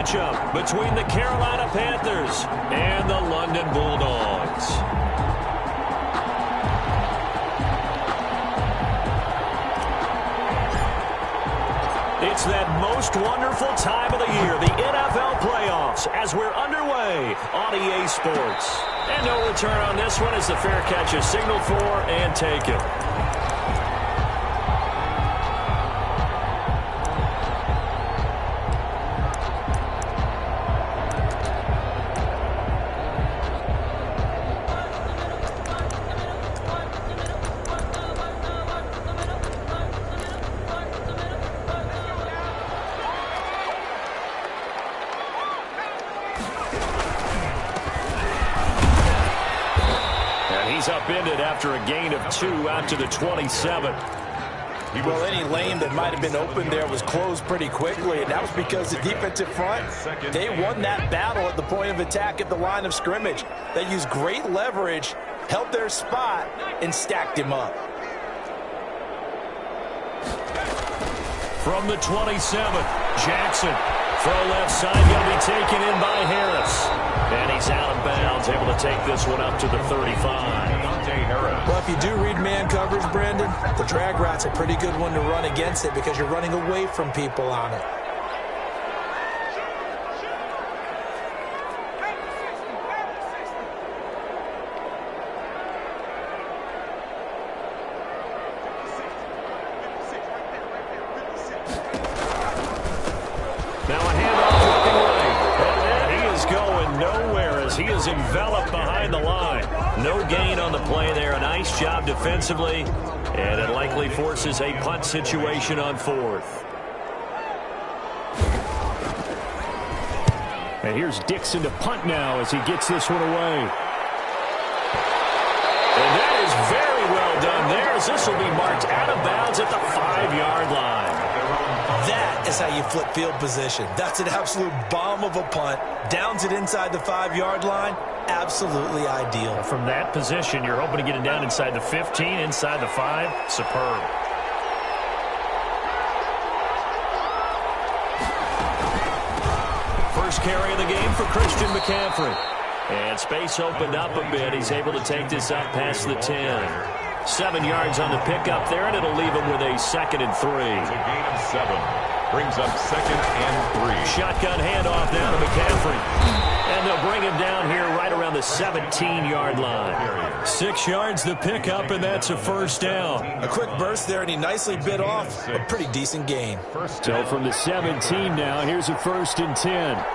matchup between the Carolina Panthers and the London Bulldogs. It's that most wonderful time of the year, the NFL playoffs, as we're underway on EA Sports. And no return on this one as the fair catch is signaled for and taken. He's upended after a gain of 2 out to the 27. Well, any lane that might have been open there was closed pretty quickly, and that was because the defensive front, they won that battle at the point of attack at the line of scrimmage. They used great leverage, held their spot, and stacked him up. From the 27, Jackson. Throw left side, going to be taken in by Harris. And he's out of bounds, able to take this one up to the 35. Well, if you do read man coverage, Brandon, the drag route's a pretty good one to run against it because you're running away from people on it. Now a handoff looking right. And he is going nowhere as he is enveloped behind the line. No gain on the play there. A nice job defensively. And it likely forces a punt situation on 4th. And here's Dixon to punt now as he gets this one away. And that is very well done there as this will be marked out of bounds at the 5-yard line. That is how you flip field position. That's an absolute bomb of a punt. Downs it inside the 5-yard line. Absolutely ideal. From that position, you're hoping to get it down inside the 15, inside the 5. Superb. First carry of the game for Christian McCaffrey. And space opened up a bit. He's able to take this up past the 10. 7 yards on the pickup there, and it'll leave him with a 2nd and 3. It's a gain of 7. Brings up 2nd and 3. Shotgun handoff down to McCaffrey. And they'll bring him down here right around the 17-yard line. 6 yards the pickup, and that's a first down. A quick burst there, and he nicely bit off a pretty decent gain. So from the 17 now, here's a 1st and 10.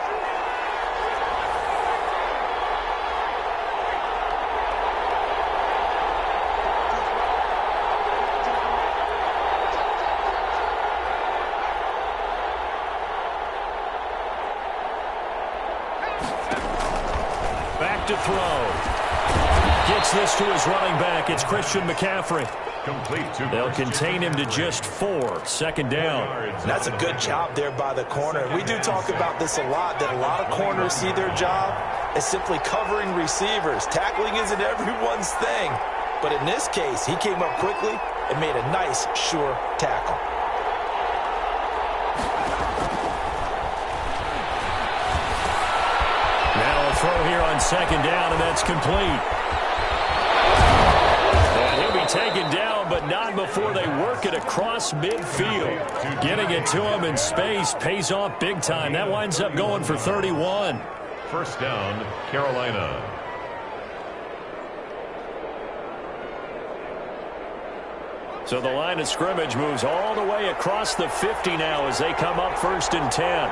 To throw. Gets this to his running back. It's Christian McCaffrey. They'll contain him to just 4. 2nd down. That's a good job there by the corner. We do talk about this a lot, that a lot of corners see their job as simply covering receivers. Tackling isn't everyone's thing. But in this case, he came up quickly and made a nice, sure tackle. Throw here on 2nd down, and that's complete. And he'll be taken down, but not before they work it across midfield. Getting it to him in space pays off big time. That winds up going for 31. First down, Carolina. So the line of scrimmage moves all the way across the 50 now as they come up 1st and 10.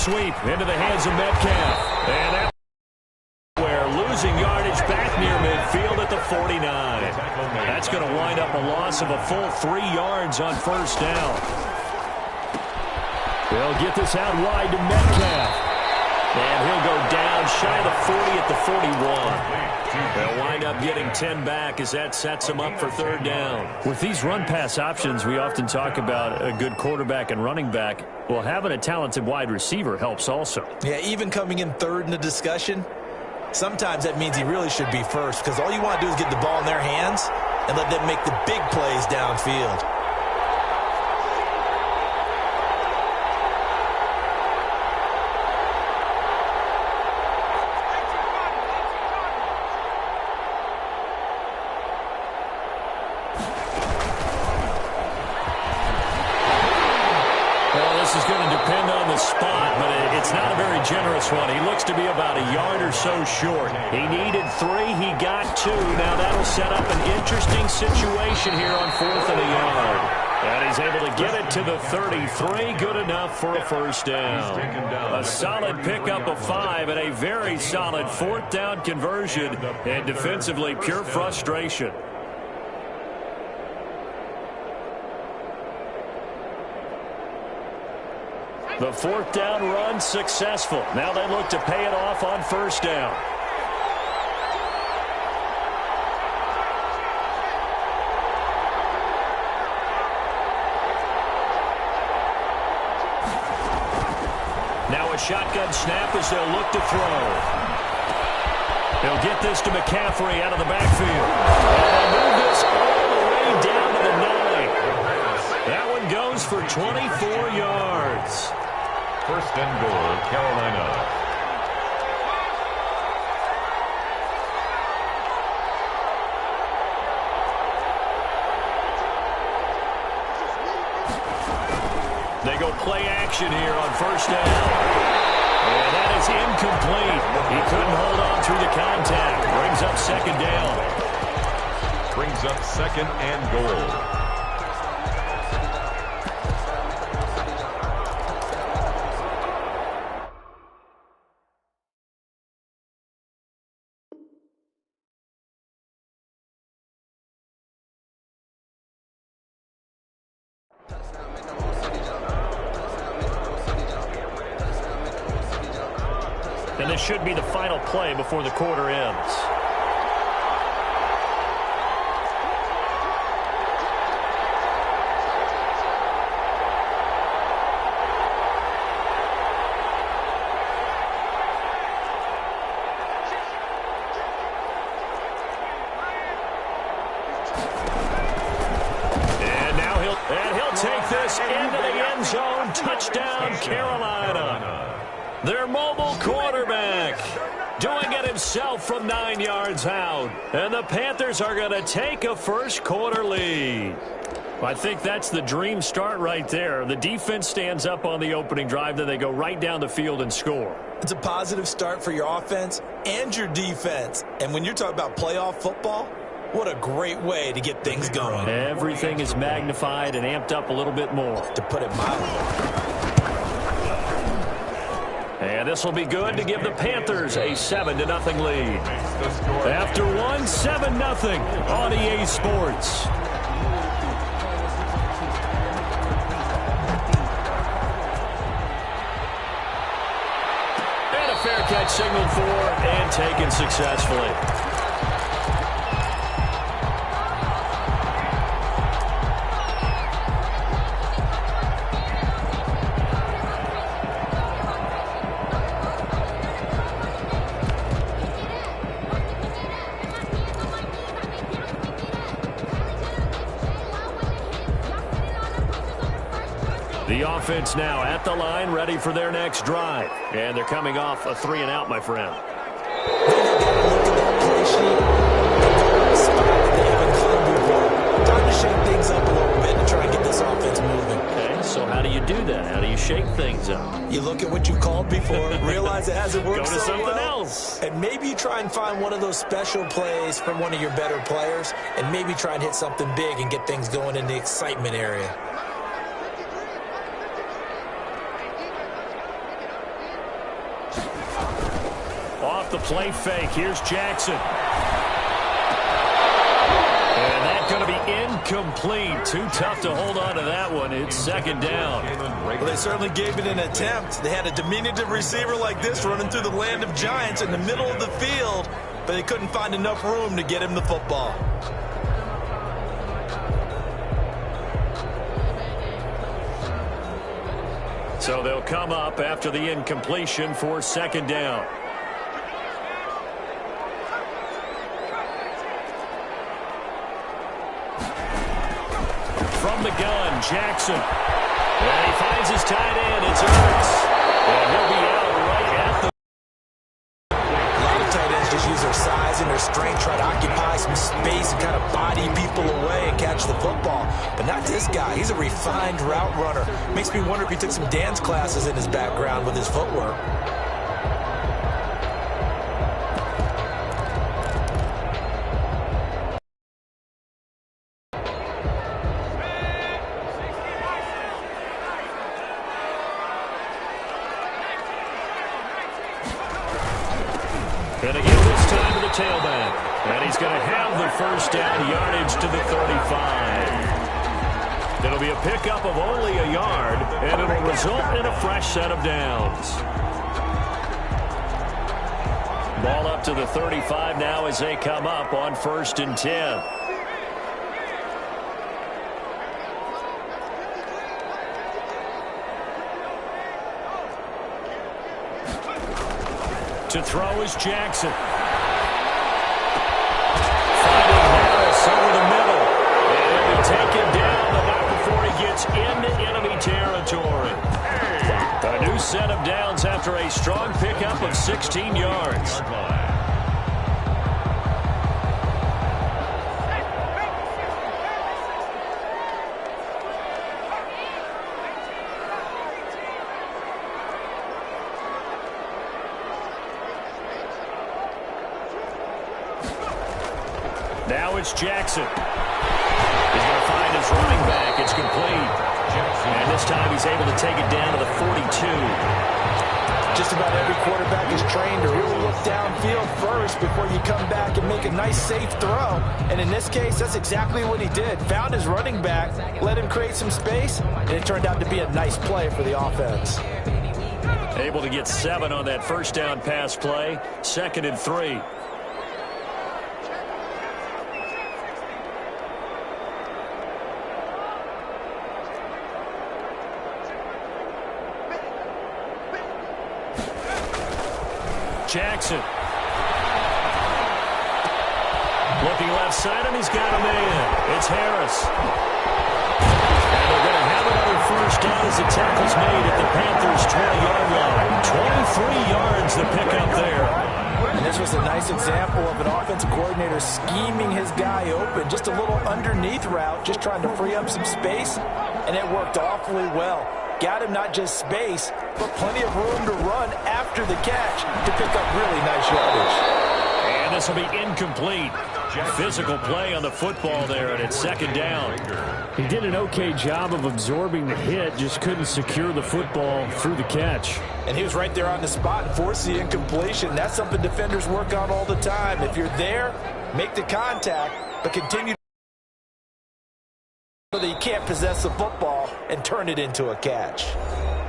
Sweep into the hands of Metcalf. And that where losing yardage back near midfield at the 49. That's going to wind up a loss of a full 3 yards on 1st down. They'll get this out wide to Metcalf. And he'll go down shy of the 40 at the 41. They'll wind up getting 10 back as that sets them up for 3rd down. With these run-pass options, we often talk about a good quarterback and running back. Well, having a talented wide receiver helps also. Yeah, even coming in 3rd in the discussion, sometimes that means he really should be first because all you want to do is get the ball in their hands. and let them make the big plays downfield. This is going to depend on the spot, but it's not a very generous one. He looks to be about a yard or so short. He needed 3. He got 2. Now that'll set up an interesting situation here on 4th and a yard. And he's able to get it to the 33. Good enough for a first down. A solid pickup of 5 and a very solid 4th down conversion. And defensively, pure frustration. The 4th down run successful. Now they look to pay it off on first down. Now a shotgun snap as they'll look to throw. He'll get this to McCaffrey out of the backfield. And they'll move this all the way down to the 9. That one goes for 24 yards. First and goal, Carolina. They go play action here on first down. And that is incomplete. He couldn't hold on through the contact. Brings up second down. Brings up second and goal. And this should be the final play before the quarter ends. And now he'll take this into the end zone. Touchdown, Carolina. Their mobile quarterback doing it himself from 9 yards out. And the Panthers are going to take a first quarter lead. I think that's the dream start right there. The defense stands up on the opening drive, then they go right down the field and score. It's a positive start for your offense and your defense. And when you're talking about playoff football, what a great way to get things going. Everything is magnified and amped up a little bit more. To put it mildly. And this will be good to give the Panthers a 7-0 lead. After one, 7-0 on EA Sports. And a fair catch signaled for and taken successfully. The offense now at the line, ready for their next drive. And they're coming off a 3-and-out, my friend. Time to shake things up a little bit and try and get this offense moving. Okay, so how do you do that? How do you shake things up? You look at what you called before, realize it hasn't worked Go to so something well, else. and maybe you try and find one of those special plays from one of your better players, and maybe try and hit something big and get things going in the excitement area. Off the play fake, here's Jackson. And that's going to be incomplete. Too tough to hold on to that one. It's second down. Well, they certainly gave it an attempt. They had a diminutive receiver like this running through the land of giants in the middle of the field, but they couldn't find enough room to get him the football. So they'll come up after the incompletion for second down. from the gun, Jackson. And he finds his tight end. It's Ertz. And he'll be out right at the... A lot of tight ends just use their size and their strength, try to occupy some space and kind of body people away and catch the football. But not this guy. He's a refined route runner. Makes me wonder if he took some dance classes in his background with his footwork. Going to give this time to the tailback. And he's going to have the first down, yardage to the 35. It'll be a pickup of only a yard, and it'll result in a fresh set of downs. Ball up to the 35 now as they come up on 1st and 10. To throw is Jackson. Finding Harris over the middle. And he'll be taken down, but not before he gets into enemy territory. A new set of downs after a strong pickup of 16 yards. Now it's Jackson. He's going to find his running back. It's complete. And this time he's able to take it down to the 42. Just about every quarterback is trained to really look downfield first before you come back and make a nice, safe throw. And in this case, that's exactly what he did. Found his running back, let him create some space, and it turned out to be a nice play for the offense. Able to get 7 on that first down pass play. 2nd and 3. Jackson. Looking left side, and he's got a man. It's Harris. And they're going to have another first down as the tackle's made at the Panthers' 20-yard line. 23 yards the pickup there. And this was a nice example of an offensive coordinator scheming his guy open. Just a little underneath route, just trying to free up some space, and it worked awfully well. Got him not just space, but plenty of room to run after the catch to pick up really nice yardage. And this will be incomplete. Physical play on the football there, and it's 2nd down. He did an okay job of absorbing the hit, just couldn't secure the football through the catch. And he was right there on the spot and forced the incompletion. That's something defenders work on all the time. If you're there, make the contact, but continue so that you can't possess the football and turn it into a catch.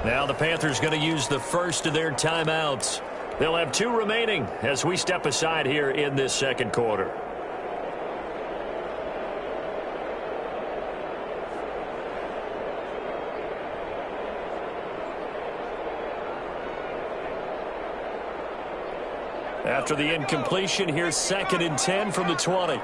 Now the Panthers going to use the first of their timeouts. They'll have 2 remaining as we step aside here in this 2nd quarter. After the incompletion, here's 2nd and 10 from the 20.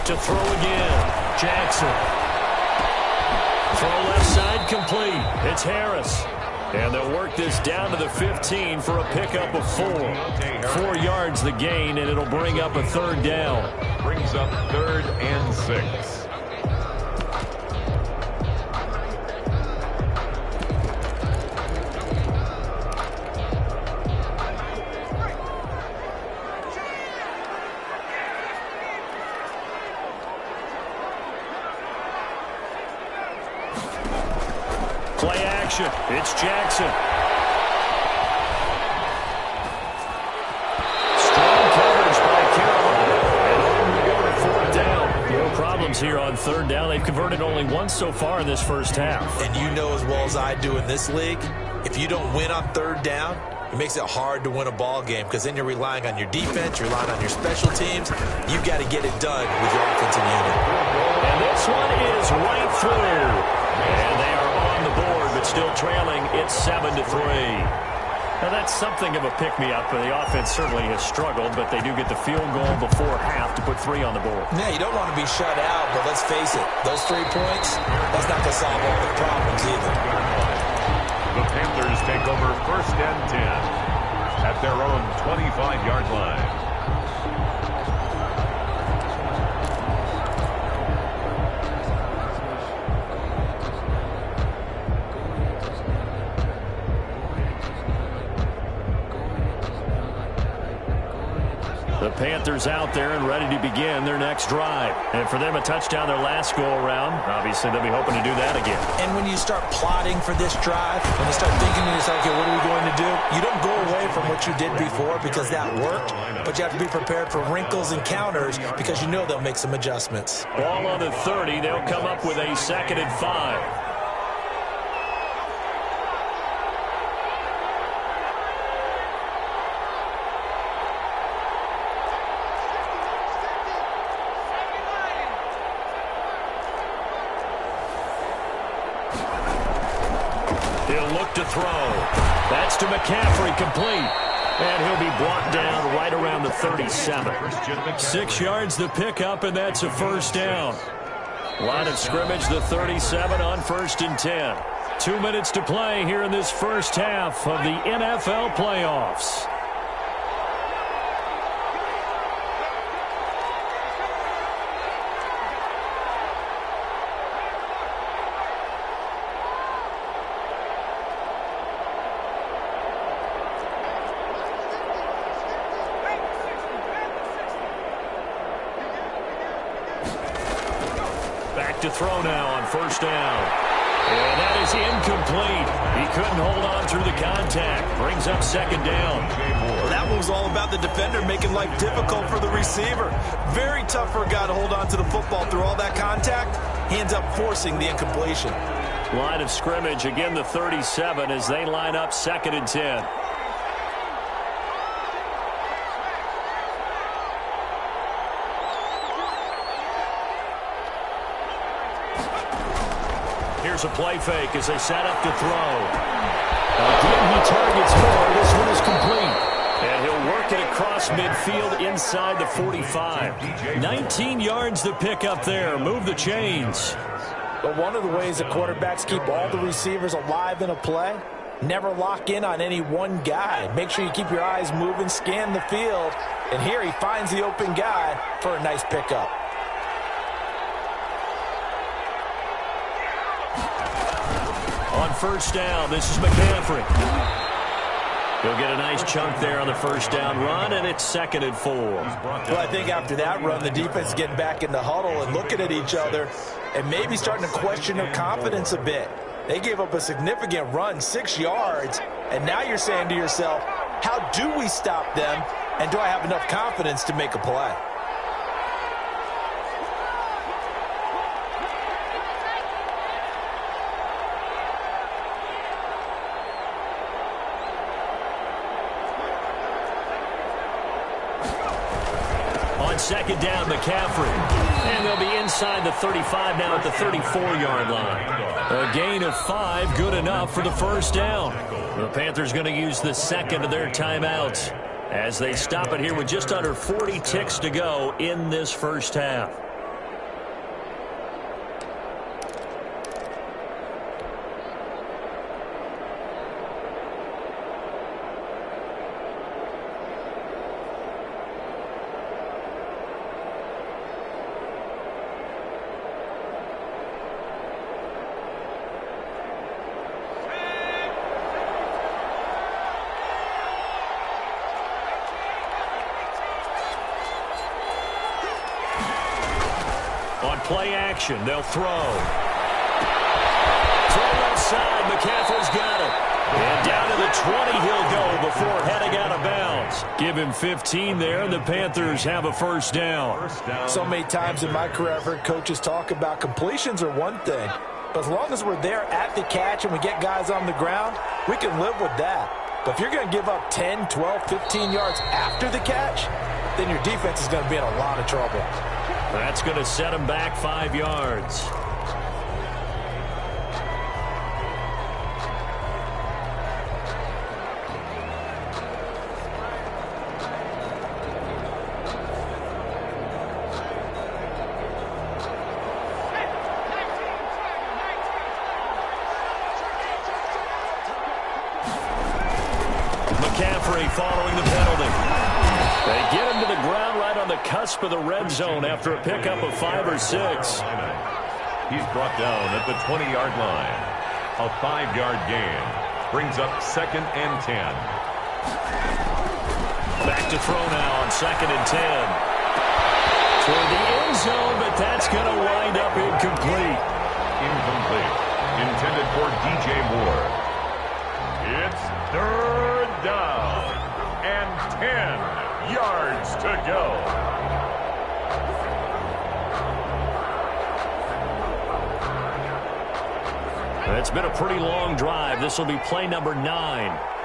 To throw again, Jackson. Throw left side complete. It's Harris. And they'll work this down to the 15 for a pickup of 4. 4 yards the gain, and it'll bring up a 3rd down. Brings up 3rd and 6. Play action. It's Jackson. Strong coverage by Carolina. And on we go to 4th down. No problems here on 3rd down. They've converted only once so far in this first half. And you know as well as I do in this league, if you don't win on 3rd down, it makes it hard to win a ball game because then you're relying on your defense, you're relying on your special teams. You've got to get it done with your offensive unit. And this one is right through. And they are on the board, but still trailing. It's 7-3. Now, that's something of a pick-me-up. The offense certainly has struggled, but they do get the field goal before half to put 3 on the board. Yeah, you don't want to be shut out, but let's face it, those 3 points, that's not going to solve all the problems either. The Panthers take over 1st and 10 at their own 25-yard line. The Panthers out there and ready to begin their next drive. And for them, a touchdown their last go-around. Obviously, they'll be hoping to do that again. And when you start plotting for this drive, when you start thinking to yourself, okay, what are we going to do? You don't go away from what you did before because that worked, but you have to be prepared for wrinkles and counters because you know they'll make some adjustments. Ball on the 30. They'll come up with a 2nd and 5. He'll look to throw. That's to McCaffrey, complete. And he'll be brought down right around the 37. 6 yards the pickup, and that's a 1st down. Line of scrimmage, the 37 on 1st and 10. 2 minutes to play here in this first half of the NFL playoffs. To throw now on 1st down. And that is incomplete. He couldn't hold on through the contact. Brings up 2nd down. Well, that one was all about the defender making life difficult for the receiver. Very tough for a guy to hold on to the football through all that contact. He ends up forcing the incompletion. Line of scrimmage, again the 37 as they line up 2nd and 10. Here's a play fake as they set up to throw. Again, he targets more. This one is complete. And he'll work it across midfield inside the 45. 19 yards to pick up there. Move the chains. But one of the ways the quarterbacks keep all the receivers alive in a play, never lock in on any one guy. Make sure you keep your eyes moving, scan the field. And here he finds the open guy for a nice pickup. On 1st down, this is McCaffrey. He'll get a nice chunk there on the 1st down run, and it's 2nd and 4. Well, I think after that run, the defense is getting back in the huddle and looking at each other and maybe starting to question their confidence a bit. They gave up a significant run, 6 yards, and now you're saying to yourself, how do we stop them, and do I have enough confidence to make a play? On 2nd down, McCaffrey. And they'll be inside the 35 now at the 34-yard line. A gain of 5, good enough for the 1st down. The Panthers going to use the 2nd of their timeouts as they stop it here with just under 40 ticks to go in this first half. On play action, they'll throw. Throw left side, McCaffrey's got it. And down to the 20 he'll go before heading out of bounds. Give him 15 there, and the Panthers have a 1st down. So many times in my career I've heard coaches talk about completions are one thing, but as long as we're there at the catch and we get guys on the ground, we can live with that. But if you're going to give up 10, 12, 15 yards after the catch, then your defense is going to be in a lot of trouble. That's going to set him back 5 yards. McCaffrey following the penalty. They get him to the ground right on the cusp of the red zone after a pickup of 5 or 6. He's brought down at the 20-yard line. A 5-yard gain brings up 2nd and 10. Back to throw now on 2nd and 10. Toward the end zone, but that's going to wind up incomplete. Incomplete. Intended for DJ Moore. It's 3rd down and 10 yards to go. It's been a pretty long drive. This will be play number 9,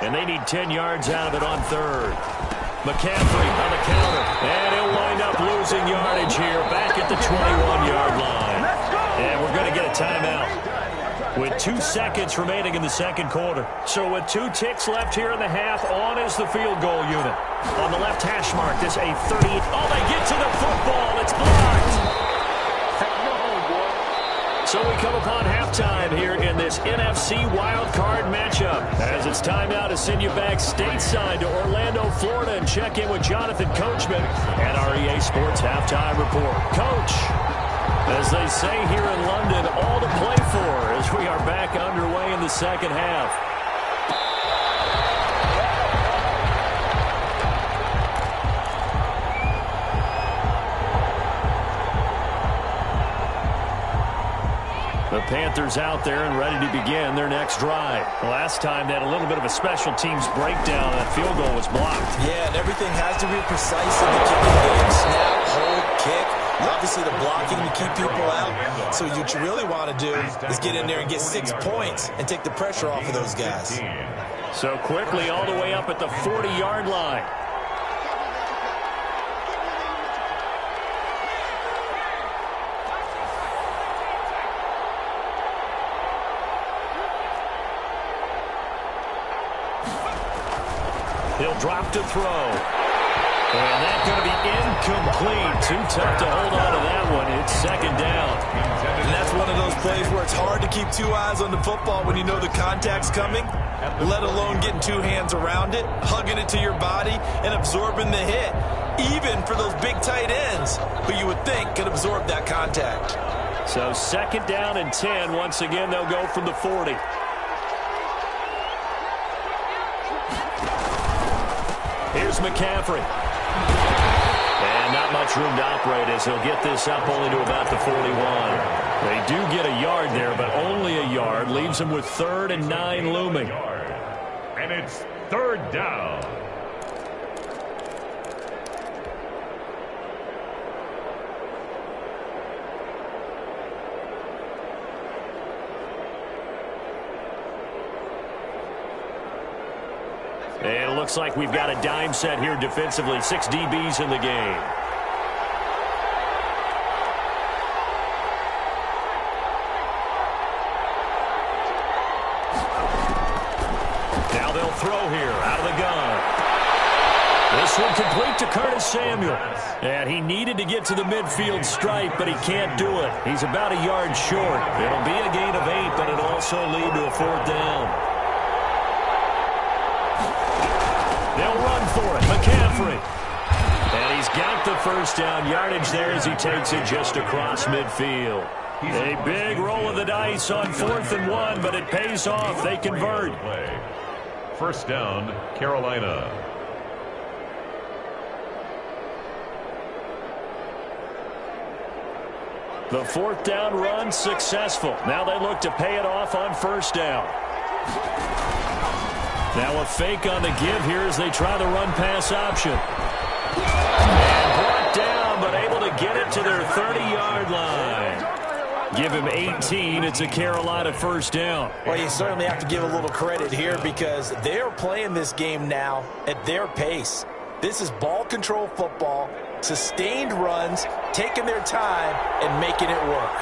and they need 10 yards out of it on 3rd. McCaffrey on the counter, and he'll wind up losing yardage here back at the 21-yard line. And we're going to get a timeout with 2 seconds remaining in the second quarter. So with 2 ticks left here in the half, on is the field goal unit. On the left hash mark, this a 30. Oh, they get to the football. It's blocked. So we come upon halftime here in this NFC wildcard matchup. As it's time now to send you back stateside to Orlando, Florida, and check in with Jonathan Coachman and our EA Sports Halftime Report. Coach, as they say here in London, all to play for as we are back underway in the second half. The Panthers out there and ready to begin their next drive. Last time they had a little bit of a special teams breakdown. That field goal was blocked. Yeah, and everything has to be precise in the kicking game. Snap, hold, kick. Obviously the blocking to keep people out. So what you really want to do is get in there and get 6 points and take the pressure off of those guys. So quickly all the way up at the 40-yard line. He'll drop to throw. And that's going to be incomplete. Too tough to hold on to that one. It's 2nd down. And that's one of those plays where it's hard to keep 2 eyes on the football when you know the contact's coming, let alone getting 2 hands around it, hugging it to your body, and absorbing the hit, even for those big tight ends who you would think could absorb that contact. So 2nd down and 10. Once again, they'll go from the 40. Here's McCaffrey. And not much room to operate as he'll get this up only to about the 41. They do get a yard there, but only a yard. Leaves him with 3rd and 9 looming. And it's 3rd down. And it looks like we've got a dime set here defensively. 6 DBs in the game. Now they'll throw here out of the gun. This one complete to Curtis Samuel. And he needed to get to the midfield stripe, but he can't do it. He's about a yard short. It'll be a gain of 8, but it'll also lead to a 4th down. They'll run for it. McCaffrey. And he's got the 1st down yardage there as he takes it just across midfield. A big roll of the dice on 4th and 1, but it pays off. They convert. 1st down, Carolina. The 4th down run successful. Now they look to pay it off on 1st down. Now a fake on the give here as they try the run-pass option. And brought down, but able to get it to their 30-yard line. Give him 18. It's a Carolina 1st down. Well, you certainly have to give a little credit here because they're playing this game now at their pace. This is ball control football, sustained runs, taking their time, and making it work.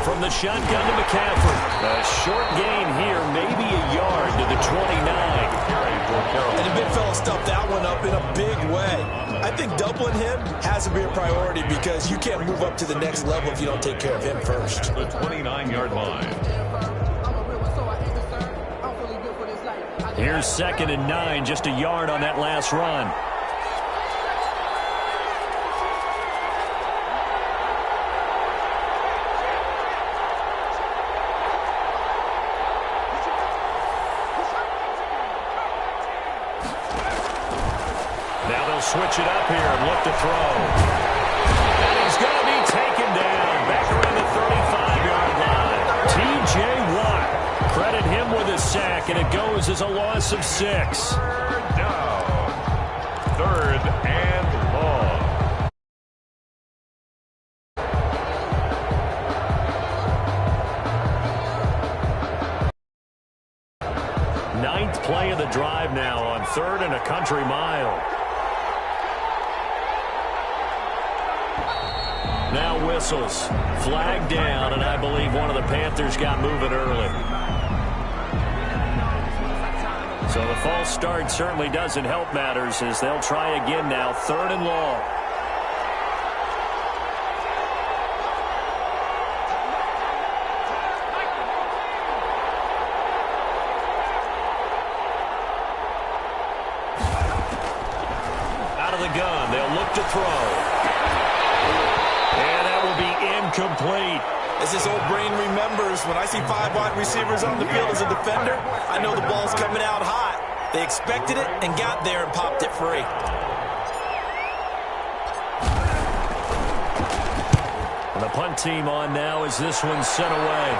from the shotgun to McCaffrey. A short gain here, maybe a yard to the 29. And the big fella stuffed that one up in a big way. I think doubling him has to be a priority because you can't move up to the next level if you don't take care of him first. The 29-yard line. Here's 2nd and 9, just a yard on that last run. Now they'll switch it up here and look to throw. And he's going to be taken down back around the 35-yard line. T.J. Watt. Credit him with a sack, and it goes as a loss of 6. Third down. 3rd and long. Ninth play of the drive now on 3rd and a country mile. Now whistles. Flag down, and I believe one of the Panthers got moving early. So the false start certainly doesn't help matters as they'll try again now, 3rd and long. Out of the gun, they'll look to throw. And that will be incomplete. As this old brain remembers, when I see 5 wide receivers on the field as a defender, I know the ball's coming out hot. They expected it and got there and popped it free. And the punt team on now as this one's sent away.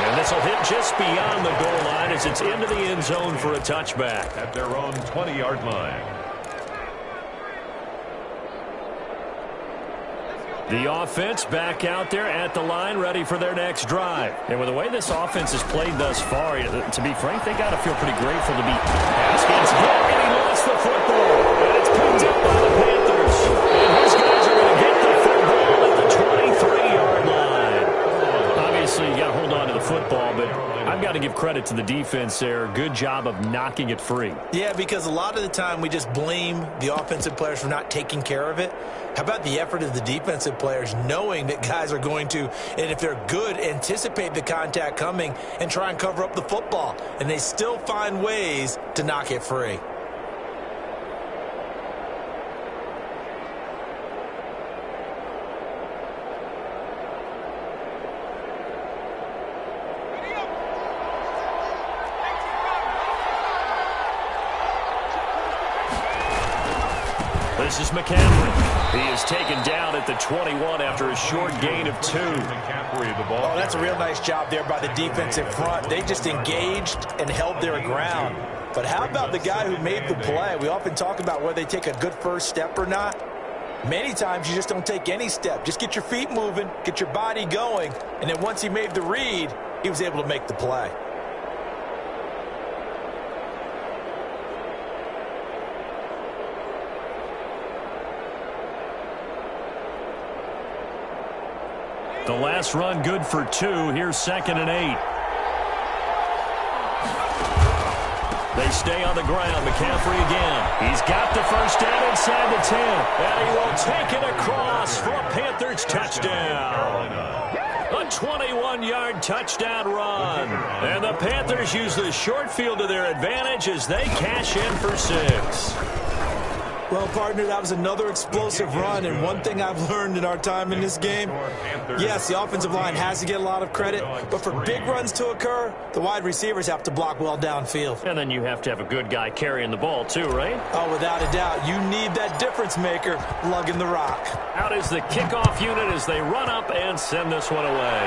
And this will hit just beyond the goal line as it's into the end zone for a touchback. At their own 20-yard line. The offense back out there at the line, ready for their next drive. And with the way this offense has played thus far, to be frank, they got to feel pretty grateful to be Haskins hit, and he lost the football. And it's picked up by the Panthers. And his guys are going to get the football at the 23-yard line. Obviously, you got to hold on to the football, but I've got to give credit to the defense there. Good job of knocking it free. Yeah, because a lot of the time we just blame the offensive players for not taking care of it. How about the effort of the defensive players knowing that guys are going to, and if they're good, anticipate the contact coming and try and cover up the football. And they still find ways to knock it free. This is McCaffrey. He is taken down at the 21 after a short gain of 2. Oh, that's a real nice job there by the defensive front. They just engaged and held their ground. But how about the guy who made the play? We often talk about whether they take a good first step or not. Many times you just don't take any step. Just get your feet moving, get your body going, and then once he made the read, he was able to make the play. The last run good for 2. Here's 2nd and 8. They stay on the ground. McCaffrey again. He's got the first down inside the 10. And he will take it across for a Panthers touchdown. A 21-yard touchdown run. And the Panthers use the short field to their advantage as they cash in for 6. Well, partner, that was another explosive run, and one thing I've learned in our time in this game, yes, the offensive line has to get a lot of credit, but for big runs to occur, the wide receivers have to block well downfield. And then you have to have a good guy carrying the ball, too, right? Oh, without a doubt. You need that difference maker lugging the rock. Out is the kickoff unit as they run up and send this one away.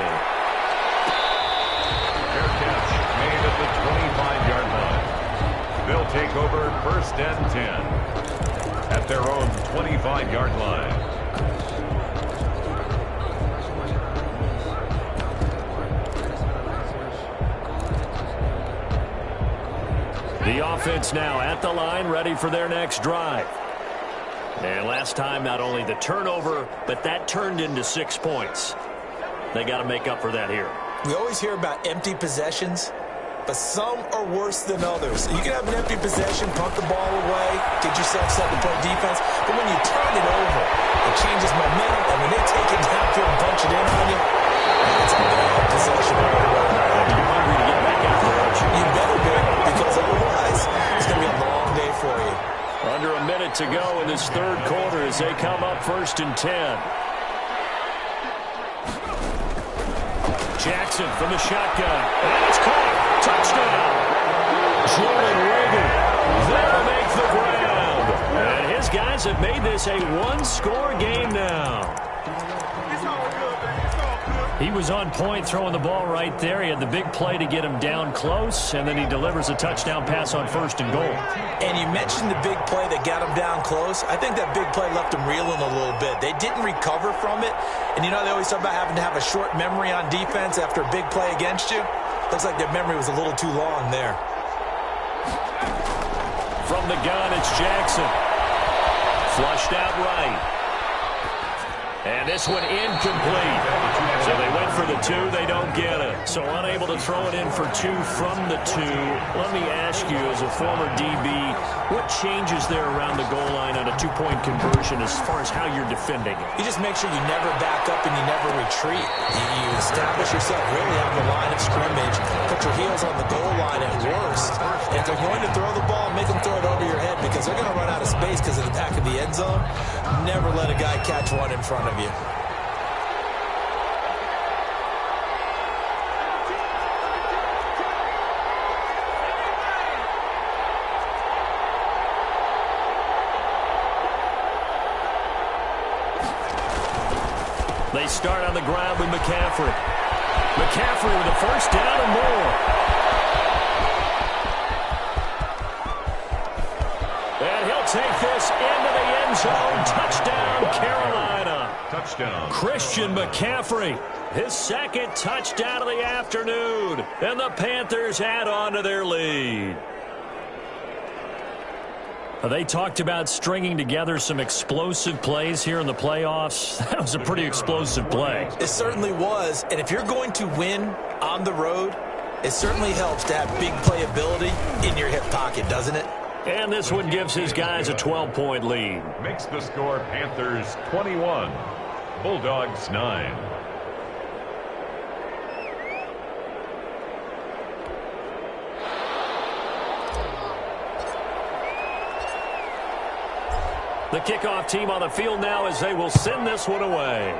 Fair catch made at the 25-yard line. They'll take over 1st and 10. At their own 25-yard line. The offense now at the line, ready for their next drive. And last time, not only the turnover, but that turned into 6 points. They got to make up for that here. We always hear about empty possessions, but some are worse than others. You can have an empty possession, punt the ball away, get yourself second-point defense, but when you turn it over, it changes momentum, and when they take it downfield and punch it in on you, it's a bad possession all around. You're hungry to get back out there, aren't you? You better be, because otherwise it's going to be a long day for you. Under a minute to go in this third quarter as they come up 1st and 10. Jackson from the shotgun. And it's caught. Touchdown. Jalen Reagor there to make the ground. And his guys have made this a one-score game now. He was on point throwing the ball right there. He had the big play to get him down close, and then he delivers a touchdown pass on 1st and goal. And you mentioned the big play that got him down close. I think that big play left him reeling a little bit. They didn't recover from it. And you know they always talk about having to have a short memory on defense after a big play against you. Looks like their memory was a little too long there. From the gun, it's Jackson. Flushed out right. And this one incomplete. So they went for the 2. They don't get it. So unable to throw it in for 2 from the 2. Let me ask you, as a former DB, what changes there around the goal line on a 2-point conversion as far as how you're defending it? You just make sure you never back up and you never retreat. You establish yourself really on the line of scrimmage, put your heels on the goal line at worst. And if they're going to throw the ball, make them throw it over your head because they're going to run out of space because of the back of the end zone. Never let a guy catch one in front of you. They start on the ground with McCaffrey. McCaffrey with a first down and more. And he'll take this into the end zone. Touchdown, Carolina. Touchdown. Christian McCaffrey, his second touchdown of the afternoon. And the Panthers add on to their lead. They talked about stringing together some explosive plays here in the playoffs. That was a pretty explosive play. It certainly was. And if you're going to win on the road, it certainly helps to have big playability in your hip pocket, doesn't it? And this one gives his guys a 12-point lead. Makes the score Panthers 21, Bulldogs 9. The kickoff team on the field now as they will send this one away.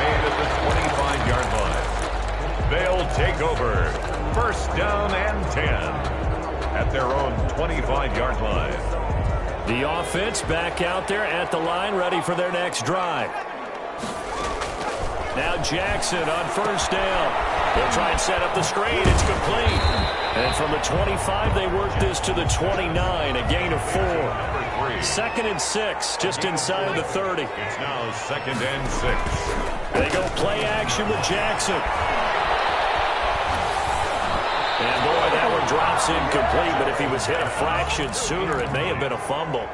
Made at the 25-yard line. They'll take over. First down and 10 at their own 25-yard line. The offense back out there at the line, ready for their next drive. Now Jackson on first down. They'll try and set up the screen. It's complete. And from the 25, they work this to the 29, a gain of 4. 2nd and 6, just inside of the 30. It's now 2nd and 6. They go play action with Jackson. And boy, that one drops incomplete, but if he was hit a fraction sooner, it may have been a fumble.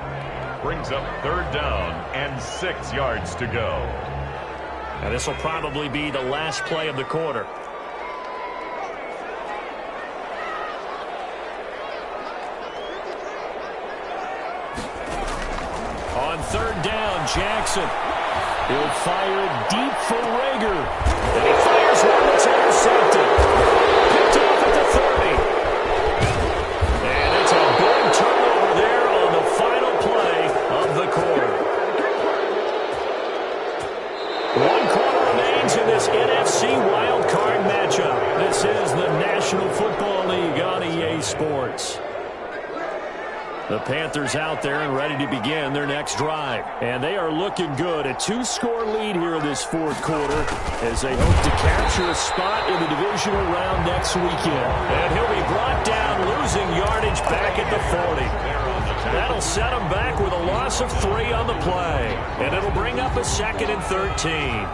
Brings up 3rd down and 6 yards to go. And this will probably be the last play of the quarter. On 3rd down, Jackson. He'll fire deep for Reagor. And he fires one that's intercepted. Picked off at the 30. And it's a big turnover there on the final play of the quarter. 1 quarter remains in this NFC wildcard matchup. This is the National Football League on EA Sports. The Panthers out there and ready to begin their next drive. And they are looking good. A 2-score lead here in this 4th quarter as they hope to capture a spot in the divisional round next weekend. And he'll be brought down, losing yardage back at the 40. That'll set him back with a loss of 3 on the play. And it'll bring up a 2nd and 13.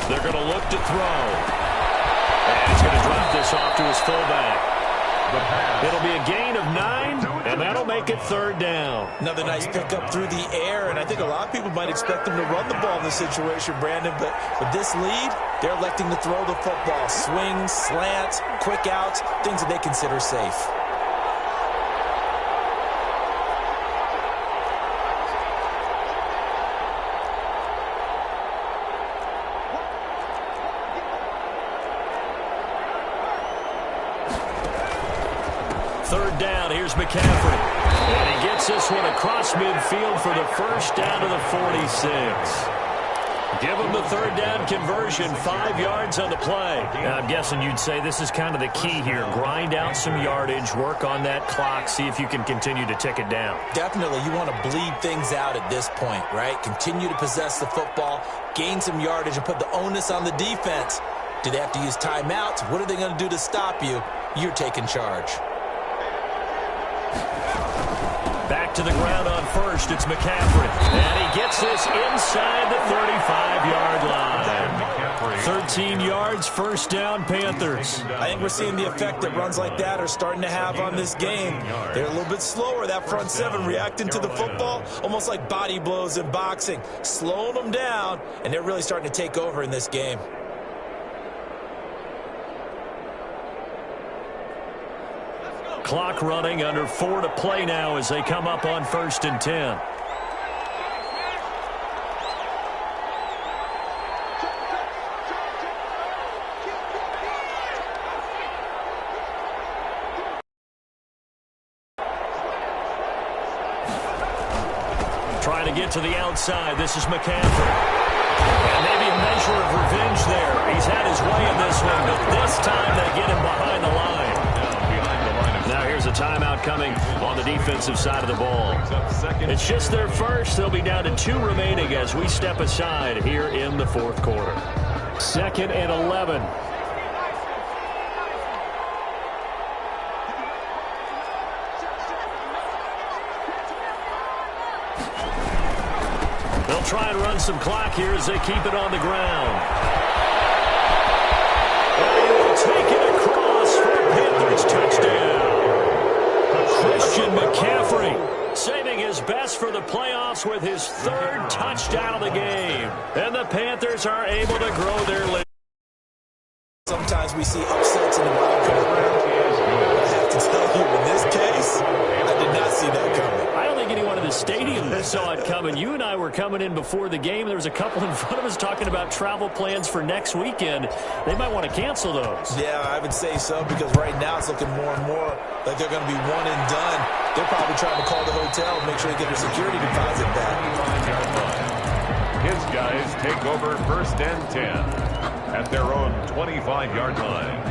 They're going to look to throw. And he's going to drop this off to his fullback. It'll be a gain of 9, and that'll make it 3rd down. Another nice pickup through the air, and I think a lot of people might expect them to run the ball in this situation, Brandon, but with this lead, they're electing to throw the football. Swings, slants, quick outs, things that they consider safe. Third down, here's McCaffrey. And he gets this one across midfield for the first down to the 46. Give him the 3rd down conversion, 5 yards on the play. Now, I'm guessing you'd say this is kind of the key here. Grind out some yardage, work on that clock, see if you can continue to tick it down. Definitely, you want to bleed things out at this point, right? Continue to possess the football, gain some yardage, and put the onus on the defense. Do they have to use timeouts? What are they going to do to stop you? You're taking charge. Back to the ground on first, it's McCaffrey. And he gets this inside the 35-yard line. 13 yards, first down, Panthers. I think we're seeing the effect that runs like that are starting to have on this game. They're a little bit slower, that front seven, reacting to the football, almost like body blows in boxing, slowing them down, and they're really starting to take over in this game. Clock running, under 4 to play now as they come up on 1st and 10. Trying to get to the outside. This is McCaffrey. And maybe a measure of revenge there. He's had his way in this one, but this time they get him behind the line. Now here's a timeout coming on the defensive side of the ball. It's just their first. They'll be down to 2 remaining as we step aside here in the 4th quarter. 2nd and 11. They'll try and run some clock here as they keep it on the ground. And he will take it across for a Panthers touchdown. Christian McCaffrey saving his best for the playoffs with his 3rd touchdown of the game. And the Panthers are able to grow their lead. Sometimes we see upsets in the wild card round. I have to tell you, in this case, I did not see that coming. I don't think anyone in the stadium saw it coming. You and I were coming in before the game. There was a couple in front of us talking about travel plans for next weekend. They might want to cancel those. Yeah, I would say so, because right now it's looking more and more like they're going to be one and done. They're probably trying to call the hotel and make sure they get their security deposit back. His guys take over 1st and 10 at their own 25-yard line.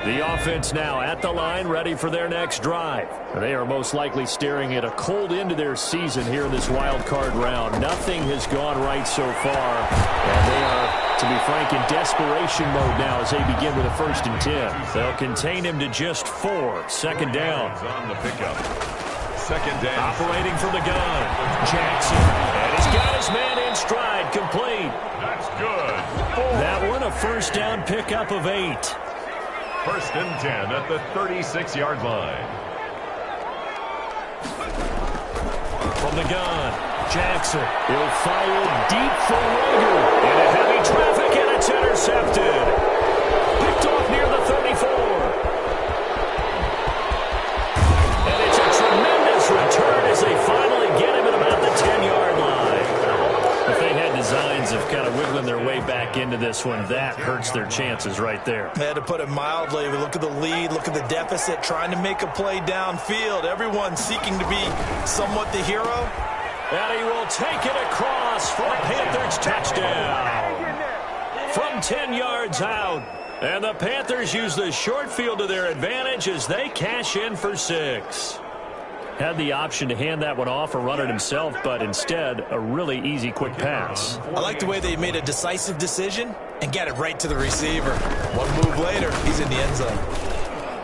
The offense now at the line, ready for their next drive. They are most likely staring at a cold end to their season here in this wild card round. Nothing has gone right so far, and they are, to be frank, in desperation mode now as they begin with a 1st and 10. They'll contain him to just 4. 2nd down. On the pickup. 2nd down. Operating from the gun. Jackson. And he's got his man in stride. Complete. That's good. That one a 1st down pickup of 8. 1st and 10 at the 36-yard line. From the gun, Jackson. He'll fire deep for Rager. Into heavy traffic, and it's intercepted. Picked off near the 34. And it's a tremendous return as they finally get him at about the 10-yard line. If they had designs of kind of wiggling their way back into this one, that hurts their chances right there. They had to put it mildly. We look at the lead, look at the deficit, trying to make a play downfield. Everyone seeking to be somewhat the hero. And he will take it across for a Panthers touchdown. From 10 yards out. And the Panthers use the short field to their advantage as they cash in for 6. Had the option to hand that one off or run it himself, but instead, a really easy, quick pass. I like the way they made a decisive decision and got it right to the receiver. One move later, he's in the end zone.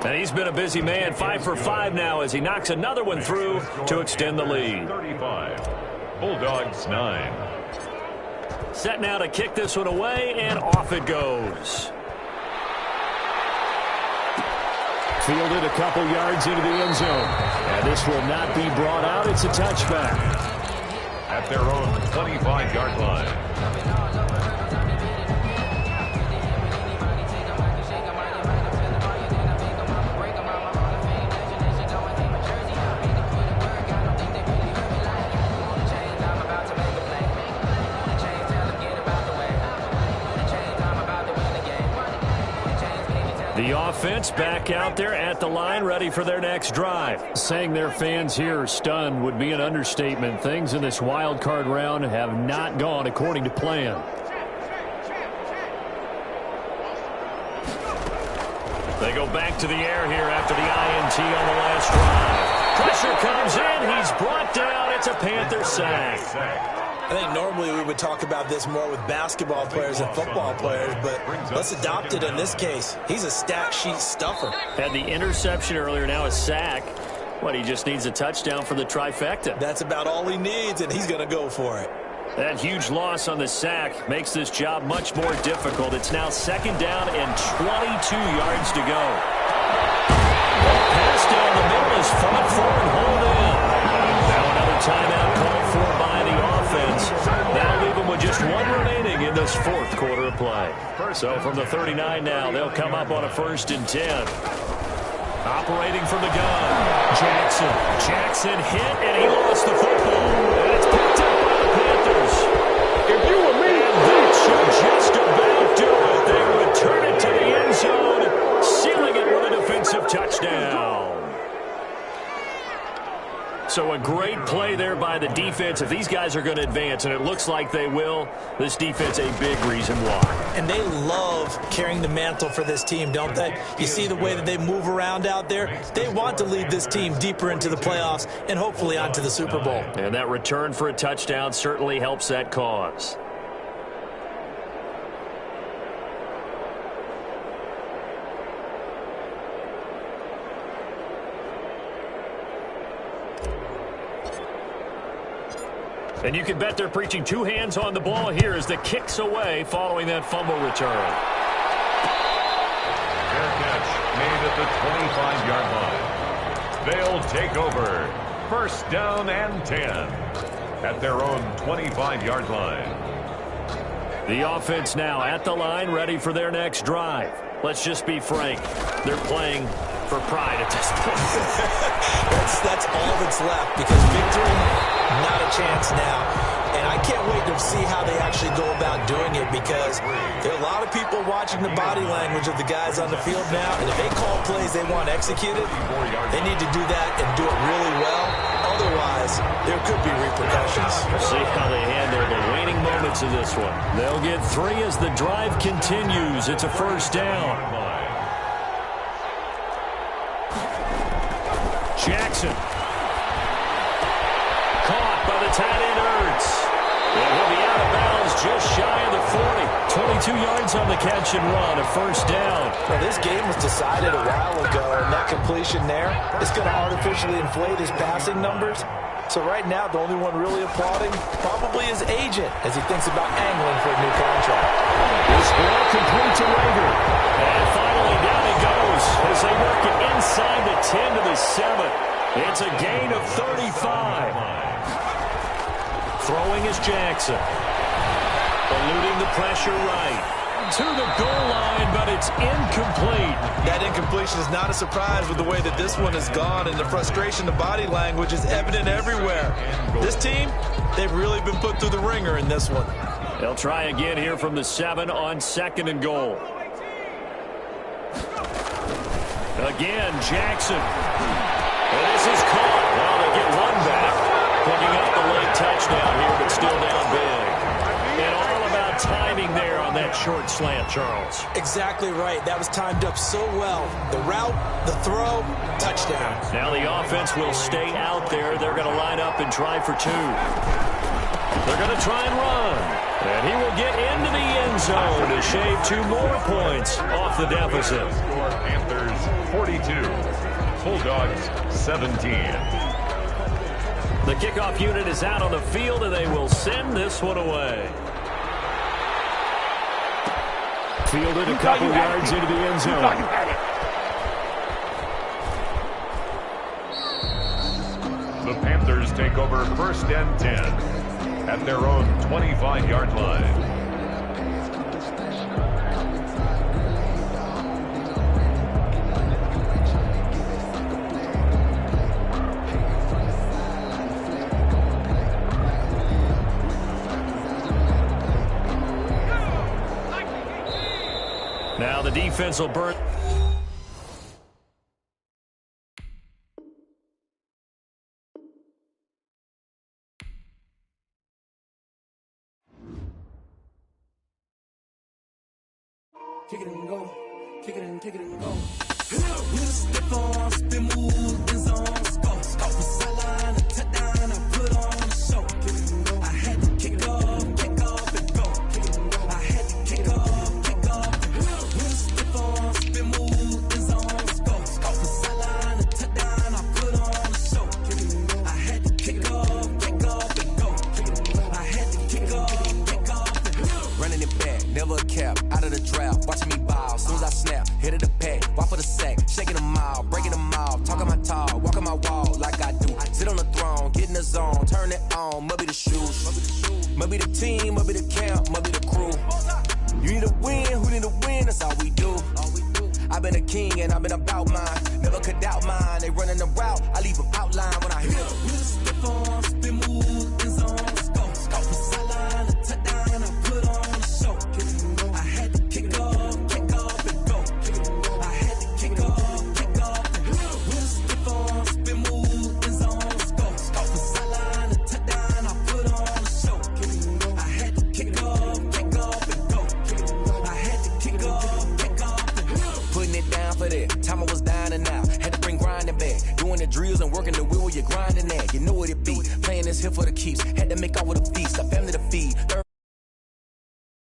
And he's been a busy man, 5 for 5 now as he knocks another one through to extend the lead. 35. Bulldogs 9. Set now to kick this one away, and off it goes. Fielded a couple yards into the end zone. And this will not be brought out. It's a touchback. At their own 25-yard line. The offense back out there at the line, ready for their next drive. Saying their fans here are stunned would be an understatement. Things in this wild card round have not gone according to plan. They go back to the air here after the INT on the last drive. Pressure comes in. He's brought down. It's a Panther sack. I think normally we would talk about this more with basketball players and football players, but let's adopt it in this case. He's a stat sheet stuffer. Had the interception earlier, now a sack. What, he just needs a touchdown for the trifecta. That's about all he needs, and he's going to go for it. That huge loss on the sack makes this job much more difficult. It's now second down and 22 yards to go. Pass down the middle is fought for and hauled in. Now another timeout called for by the offense. That'll leave them with just one remaining in this fourth quarter of play. So from the 39 now, they'll come up on a 1st and 10. Operating from the gun. Jackson hit, and he lost the football. And it's picked up by the Panthers. If you were me, and that should just about do it. They return it to the end zone, sealing it with a defensive touchdown. So a great play there by the defense. If these guys are going to advance, and it looks like they will, this defense a big reason why. And they love carrying the mantle for this team, don't they? You see the way that they move around out there? They want to lead this team deeper into the playoffs and hopefully onto the Super Bowl. And that return for a touchdown certainly helps that cause. And you can bet they're preaching two hands on the ball here as the kick's away following that fumble return. Fair catch made at the 25-yard line. They'll take over. 1st down and 10 at their own 25-yard line. The offense now at the line, ready for their next drive. Let's just be frank. They're playing for pride at this point. That's all that's left, because victory, not a chance now. And I can't wait to see how they actually go about doing it, because there are a lot of people watching the body language of the guys on the field now, and if they call plays they want executed, they need to do that and do it really well. Otherwise, there could be repercussions. We'll see how they handle the waning moments of this one. They'll get 3 as the drive continues. It's a 1st down. Jackson. Caught by the tight end, Ertz. And he'll be out of bounds just shy of the 40. 22 yards on the catch and run, a 1st down. Well, this game was decided a while ago, and that completion there is going to artificially inflate his passing numbers. So right now, the only one really applauding probably his agent as he thinks about angling for a new contract. This ball complete to Rager. And finally, down he goes as they work it inside the 10 to the 7. It's a gain of 35. Throwing is Jackson. Eluding the pressure right. To the goal line, but it's incomplete. That incompletion is not a surprise with the way that this one has gone, and the frustration, the body language is evident everywhere. This team, they've really been put through the ringer in this one. They'll try again here from the 7 on 2nd and goal. Again, Jackson. And this is caught. Well, they get one back. Picking up the late touchdown here, but still down big. And all about timing there on that short slant, Charles. Exactly right. That was timed up so well. The route, the throw, touchdown. Now the offense will stay out there. They're going to line up and try for 2. They're going to try and run. And he will get into the end zone to shave 2 more points off the deficit. Panthers 42, Bulldogs 17. The kickoff unit is out on the field, and they will send this one away. Fielded a couple yards into the end zone. The Panthers take over 1st and 10 at their own 25-yard line. Now the defense will burn. Kick it and go. Kick it and go. With a stiff on, spin move, in zone, scope. From sideline to touchdown, I put on a show. Kick it and go. I had to kick off and go. Kick it and go. I had to kick off and go. With a stiff on, spin move, in zone, scope. From sideline to touchdown, I put on a show. Kick it and go. I had to kick off and go. Kick it and go. I had to kick off and go. Running it back, never a cap, out of the draft. Watching me ball, soon as I snap, hit of the pack, walk for the sack, shaking them out, breaking them out, talking my talk, walking my wall like I do. Sit on the throne, get in the zone, turn it on, must be the shoes, must be the team, must be the camp, must be the crew. You need a win, who need a win, that's all we do. I've been a king and I've been about mine, never could doubt mine, they running the route, I leave them outline when I hit them. With a stiff on, spin move, in zone, scope from sideline to touchdown, I put on a show. I had to kick off and go. I had to kick off and go. With a stiff on, spin move, in zone, scope from sideline to touchdown, I put on a show. I had to kick off and go. I had to kick off and go. Putting it down for that, time I was down and out. Had to bring grinding back, doing the drills and working the wheel where you're grinding at. You know what it be, playing this here for the keeps. Had to make out with a feast, a family to feed.